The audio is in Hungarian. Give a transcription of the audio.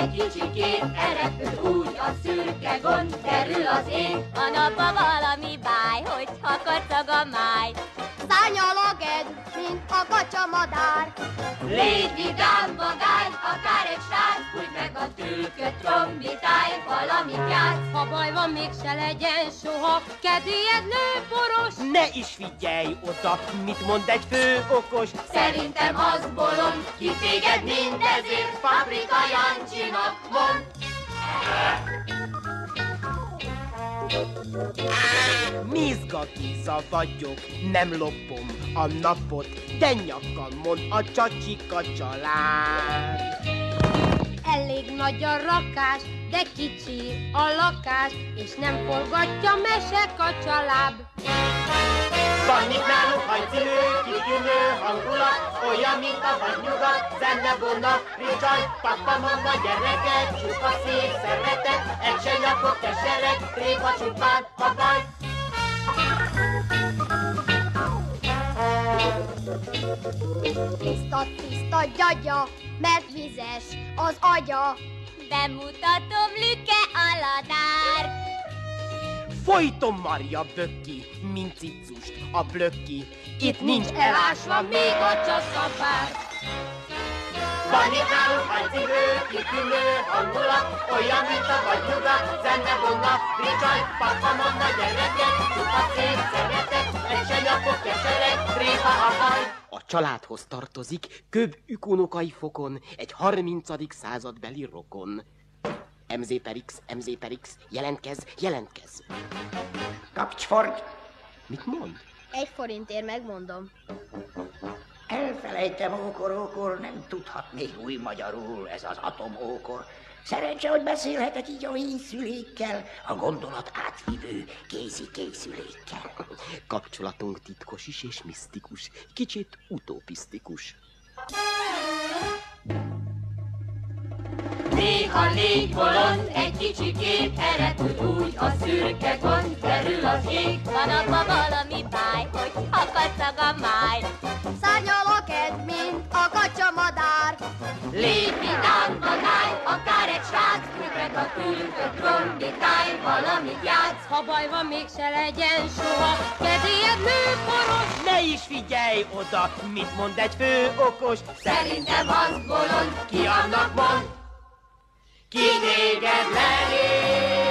egy kicsikét elrepül úgy a szürke gond, derül az ég. A napba valami báj, hogyha kacag a máj. Szárnyal a ged, mint a kacsamadár. Légy vidám, vagány, akár egy srác, fújj meg a tülköt, trombitálj, valamit játsz. Ha baj van, mégse legyen soha kedélyedlő poros. Ne is figyelj oda, mit mond egy fő okos. Szerintem az bolond, ki téged mindezért Paprika Jancsinak mond. Mézga Géza vagyok, nem lopom a napot, de nyakkal mond a csacsika család. Elég nagy a rakás, de kicsi a lakás, és nem forgatja mesekacsaláb. Van itt nálunk hajcilő, kitűnő hangulat, olyan, mint a vadnyugat, zene, vonna, ricsaj, papa, mama, gyerekek, csupa szép szeretet, egy se nyakot, kesereg, tréfa csupán, a baj. Tiszta gyagya, mert vizes az agya. Bemutatom Lüke Aladár. Folyton marja bökki, mint cicust a blökki. Itt nincs elásva még a csaszabár. Van itt nálunk hajcivő, kitűnő hangulat, olyan, mint a vadnyugat, zene, vonna, ricsaj, papa, mama, gyerekek, csupa szép szeretet, egy se nyakot, kesereg, tréfa a baj. A családhoz tartozik Köb ükunokai fokon egy 30. századbeli rokon. MZ per X, jelentkez. Kapcsford! Mit mond? 1 forintért megmondom. Elfelejtem, ókor, nem tudhat még új magyarul ez az atomókor. Szerencse, hogy beszélhetek így a énszülékkel, a gondolat átvívő készülékkel. Kapcsolatunk titkos is és misztikus, kicsit utopisztikus. Néha légy bolond, egy kicsikét elrepül úgy a szürke gond, derül az ég. Van abba valami báj, hogyha kacag a máj. Szárnyal a ged, mint a kacsamadár. Légy vidám, vagány, akár egy srác, fújj meg a tülköt, trombitálj, valamit játsz. Ha baj van, mégse legyen soha kedélyedlő poros. Ne is figyelj oda, mit mond egy fő okos. Szerintem az bolond, ki annak mond, ki téged lenéz.